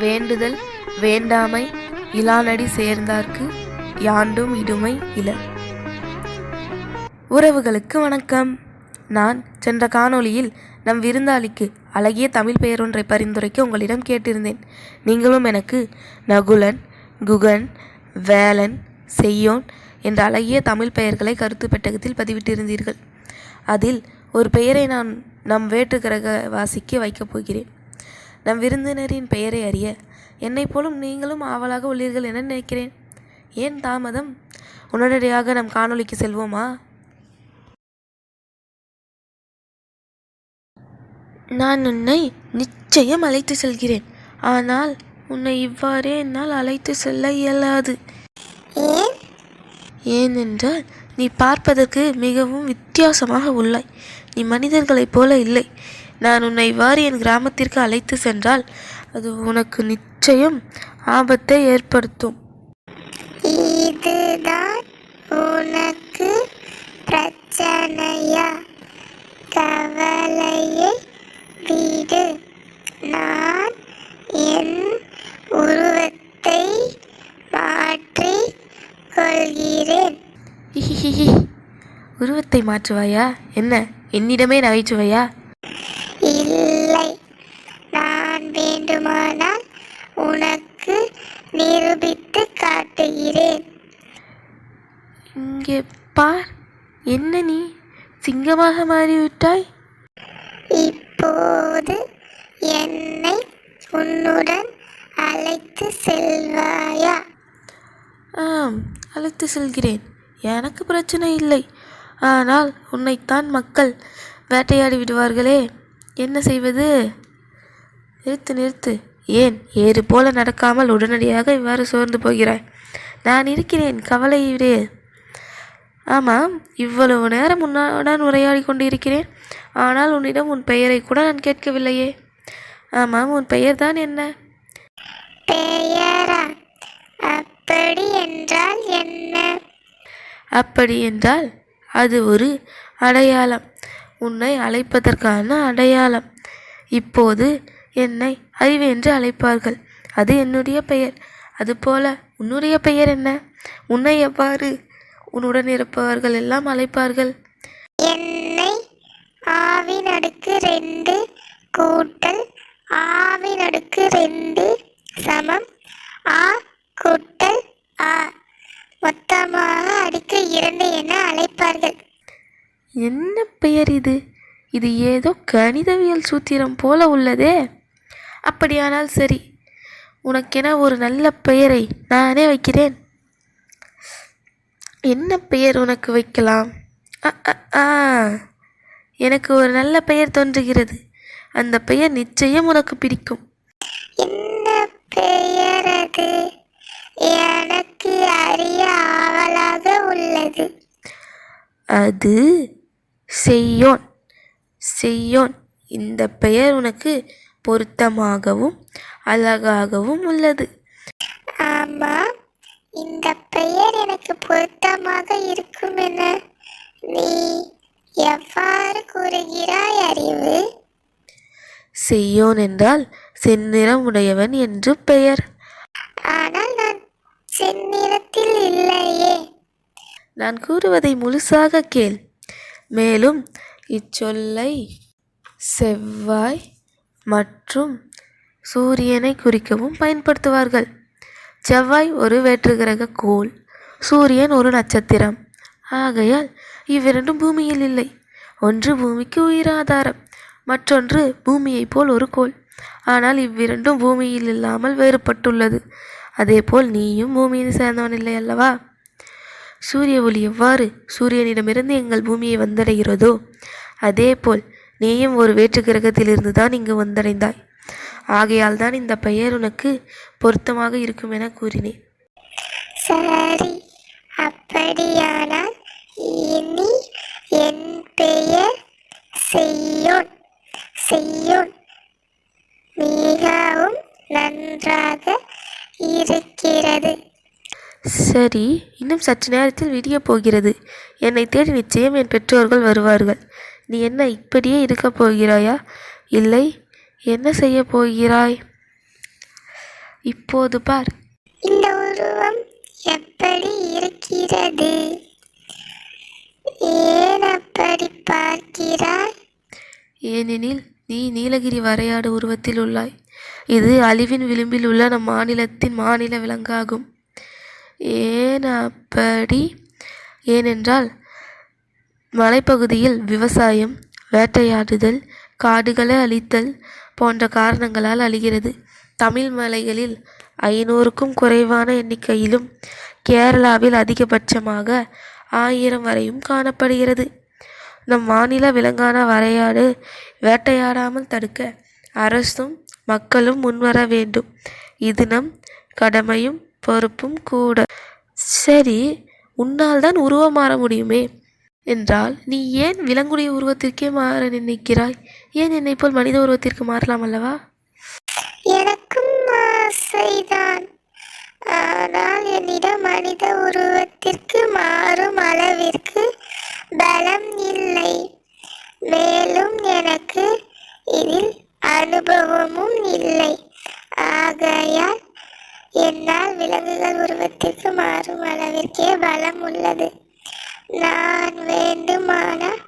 வேண்டுதல் வேண்டாமை இலானடி சேர்ந்தார்க்கு யாண்டும் இடுமை இல. உறவுகளுக்கு வணக்கம். நான் சென்ற காணொளியில் நம் விருந்தாளிக்கு அழகிய தமிழ் பெயரொன்றை பரிந்துரைக்க உங்களிடம் கேட்டிருந்தேன். நீங்களும் எனக்கு நகுலன், குகன், வேலன், செய்யோன் என்ற அழகிய தமிழ் பெயர்களை கருத்து பெட்டகத்தில் பதிவிட்டிருந்தீர்கள். அதில் ஒரு பெயரை நான் நம் வேற்று கிரக வாசிக்கு வைக்கப் போகிறேன். நம் விருந்தினரின் பெயரை அறிய என்னைப் போலும் நீங்களும் ஆவலாக உள்ளீர்கள் என நினைக்கிறேன். ஏன் தாமதம்? உடனடியாக நம் காணொளிக்கு செல்வோமா? நான் உன்னை நிச்சயம் அழைத்து செல்கிறேன். ஆனால் உன்னை இவ்வாறே என்னால் அழைத்து செல்ல இயலாது. ஏனென்றால் நீ பார்ப்பதற்கு மிகவும் வித்தியாசமாக உள்ளாய். நீ மனிதர்களைப் போல இல்லை. நான் உன்னை இவ்வாறு என் கிராமத்திற்கு அழைத்து சென்றால் அது உனக்கு நிச்சயம் ஆபத்தை ஏற்படுத்தும். இதுதான் உனக்கு பிரச்சனையா? கவலையை விடு. நான் என் உருவத்தை மாற்றிக் கொள்கிறேன். உருவத்தை மாற்றுவாயா? என்ன என்னிடமே நகைச்சுவையா? இல்லை, நான் வேண்டுமானால் உனக்கு நிரூபித்து காட்டுகிறேன். இங்கே பார், என்ன நீ சிங்கமாக மாறிவிட்டாய்? இப்போது என்னை உன்னுடன் அழைத்து செல்வாயா? ஆம், அழைத்து செல்கிறேன். எனக்கு பிரச்சனை இல்லை. ஆனால் உன்னைத்தான் மக்கள் வேட்டையாடி விடுவார்களே, என்ன செய்வது? நிறுத்து. ஏன் ஏறு போல நடக்காமல் உடனடியாக இவ்வாறு சோர்ந்து போகிறாய்? நான் இருக்கிறேன், கவலை விடு. ஆமாம், இவ்வளவு நேரம் உன்னுடன் உரையாடி கொண்டிருக்கிறேன். ஆனால் உன்னிடம் உன் பெயரை கூட நான் கேட்கவில்லையே. ஆமாம், உன் பெயர் தான் என்ன? பெயரா? அப்படி என்றால் என்ன? அப்படி என்றால் அது ஒரு அடையாளம், உன்னை அழைப்பதற்கான அடையாளம். இப்போது என்னை அறிவு என்று அழைப்பார்கள், அது என்னுடைய பெயர். அதுபோல உன்னுடைய பெயர் என்ன? உன்னை எவ்வாறு உன்னுடன் இருப்பவர்கள் எல்லாம் அழைப்பார்கள்? என்னை ஆவினடுக்கு 2 கூட்டல் ஆவினடுக்கு 2 சமம் ஆ கூட்டல் ஆ, மொத்தமாக அடுக்கு 2 என அழைப்பார்கள். என்ன பெயர் இது? இது ஏதோ கணிதவியல் சூத்திரம் போல உள்ளதே. அப்படியானால் சரி, உனக்கென ஒரு நல்ல பெயரை நானே வைக்கிறேன். என்ன பெயர் உனக்கு வைக்கலாம்? எனக்கு ஒரு நல்ல பெயர் தோன்றுகிறது. அந்த பெயர் நிச்சயம் உனக்கு பிடிக்கும். என்ன பெயர் அது? எனக்கு அறிய ஆவலாக உள்ளது. அது செய்யோன். செய்யோன். இந்த பெயர் உனக்கு பொருத்தமாகவும் அழகாகவும் உள்ளது. ஆமாம், இந்த பெயர் எனக்கு பொருத்தமாக இருக்கும் என நீ எவ்வாறு கூறுகிறாய் அறிவு? செய்யோன் என்றால் செந்நிறம் உடையவன் என்று பெயர். ஆனால் நான் செந்நிறத்தில் இல்லையே. நான் கூறுவதை முழுசாக கேள். மேலும் இச்சொல்லை செவ்வாய் மற்றும் சூரியனை குறிக்கவும் பயன்படுத்துவார்கள். செவ்வாய் ஒரு வேற்றுக்கிரக கோள், சூரியன் ஒரு நட்சத்திரம். ஆகையால் இவ்விரண்டும் பூமியில் இல்லை. ஒன்று பூமிக்கு உயிராதாரம், மற்றொன்று பூமியைப் போல் ஒரு கோள். ஆனால் இவ்விரண்டும் பூமியில் இல்லாமல் வேறுபட்டுள்ளது. அதேபோல் நீயும் பூமியை சேர்ந்தவன் இல்லை அல்லவா? சூரிய ஒளி எவ்வாறு சூரியனிடமிருந்து எங்கள் பூமியை வந்தடைகிறதோ அதேபோல் நீயும் ஒரு வேற்று கிரகத்திலிருந்து தான் இங்கு வந்தடைந்தாய். ஆகையால் தான் இந்த பெயர் உனக்கு பொருத்தமாக இருக்கும் என கூறினேன். சரி, அப்படியானால் இனி என் பெயர் செய்யோன். செய்யோன் மிகவும் நன்றாக இருக்கிறது. சரி, இன்னும் சற்று நேரத்தில் விடியப் போகிறது. என்னை தேடி நிச்சயம் என் பெற்றோர்கள் வருவார்கள். நீ என்ன இப்படியே இருக்கப் போகிறாயா? இல்லை, என்ன செய்ய போகிறாய்? இப்போது பார். இந்த உருவம் எப்படி இருக்கிறது? ஏன் அப்படி பார்க்கிறாய்? ஏனெனில் நீ நீலகிரி வரையாடு உருவத்தில் உள்ளாய். இது அழிவின் விளிம்பில் உள்ள நம் மாநிலத்தின் மாநில விலங்காகும். ஏன் அப்படி? ஏனென்றால் மலைப்பகுதியில் விவசாயம், வேட்டையாடுதல், காடுகளை அழித்தல் போன்ற காரணங்களால் அழிகிறது. தமிழ் மலைகளில் 500க்கும் குறைவான எண்ணிக்கையிலும், கேரளாவில் அதிகபட்சமாக 1000 வரையும் காணப்படுகிறது. நம் மாநில விலங்கான வரையாடு வேட்டையாடாமல் தடுக்க அரசும் மக்களும் முன்வர வேண்டும். இது நம் கடமையும் பொறுப்பும் கூட. சரி, உன்னால் தான் உருவம் மாற முடியுமே என்றால் நீ ஏன் விலங்குடைய உருவத்திற்கே மாற நினைக்கிறாய்? ஏன் என்னை போல் மனித உருவத்திற்கு மாறலாம் அல்லவா? எனக்கும் ஆசைதான். ஆனால் என்னிடம் மனித உருவத்திற்கு மாறும் அளவிற்கு பலம் இல்லை. மேலும் எனக்கு இதில் அனுபவமும் இல்லை. ஆகையால் என்னால் விலங்குகள் உருவத்திற்கு மாறும் அளவிற்கே பலம் உள்ளது. நான் வேண்டுமானால்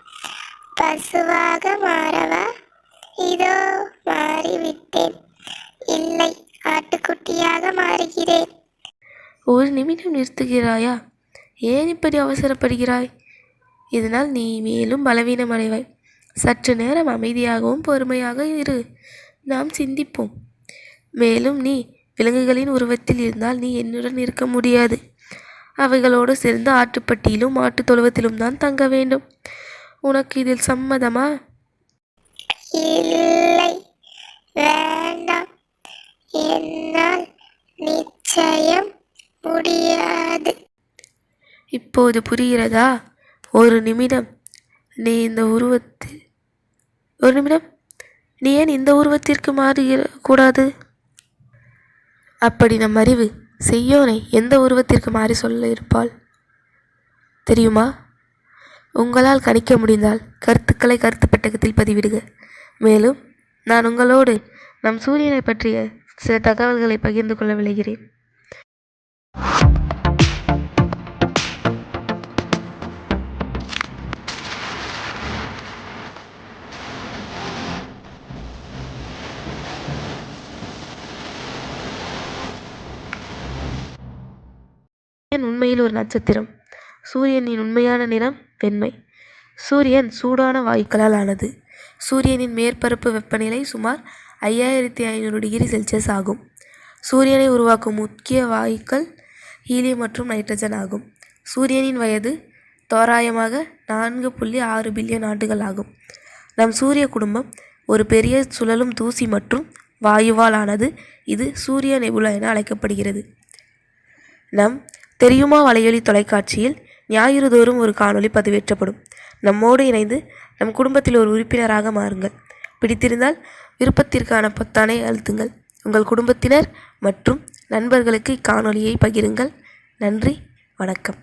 பசுவாக மாறவா? இதோ மாறிவிட்டேன். இல்லை, ஆட்டுக்குட்டியாக மாறுகிறேன். ஒரு நிமிடம் நிறுத்துகிறாயா? ஏன் இப்படி அவசரப்படுகிறாய்? இதனால் நீ மேலும் பலவீனம் அடைவாய். சற்று நேரம் அமைதியாகவும் பொறுமையாக இரு. நாம் சிந்திப்போம். மேலும் நீ விலங்குகளின் உருவத்தில் இருந்தால் நீ என்னுடன் இருக்க முடியாது. அவைகளோடு சேர்ந்து ஆட்டுப்பட்டியிலும் மாட்டு தொழுவத்திலும் தான் தங்க வேண்டும். உனக்கு இதில் சம்மதமா? இல்லை, வேண்டாம். என்னால் நிச்சயம் முடியாது. இப்போது புரிகிறதா? ஒரு நிமிடம் நீ ஏன் இந்த உருவத்திற்கு மாறக்கூடாது? அப்படி நம் அறிவு செய்யோனை எந்த உருவத்திற்கு மாறி சொல்ல இருப்பாள் தெரியுமா? உங்களால் கணிக்க முடிந்தால் கருத்துக்களை கருத்து பெட்டகத்தில் பதிவிடுக. மேலும் நான் உங்களோடு நம் சூரியனை பற்றிய சில தகவல்களை பகிர்ந்து கொள்ள விளைகிறேன். சூரியன் உண்மையில் ஒரு நட்சத்திரம். சூரியனின் உண்மையான நிறம் வெண்மை. சூரியன் சூடான வாயுக்களால் ஆனது. சூரியனின் மேற்பரப்பு வெப்பநிலை சுமார் 5500 டிகிரி செல்சியஸ் ஆகும். சூரியனை உருவாக்கும் முக்கிய வாயுக்கள் ஹீலியம் மற்றும் நைட்ரஜன் ஆகும். சூரியனின் வயது தோராயமாக 4.6 பில்லியன் ஆண்டுகள் ஆகும். நம் சூரிய குடும்பம் ஒரு பெரிய சுழலும் தூசி மற்றும் வாயுவால் ஆனது. இது சூரிய நெபுலா என அழைக்கப்படுகிறது. நம் தெரியுமா வலையொலி தொலைக்காட்சியில் ஞாயிறு தோறும் ஒரு காணொளி பதிவேற்றப்படும். நம்மோடு இணைந்து நம் குடும்பத்தில் ஒரு உறுப்பினராக மாறுங்கள். பிடித்திருந்தால் விருப்பத்திற்கான பொத்தானை அழுத்துங்கள். உங்கள் குடும்பத்தினர் மற்றும் நண்பர்களுக்கு இக்காணொளியை பகிருங்கள். நன்றி, வணக்கம்.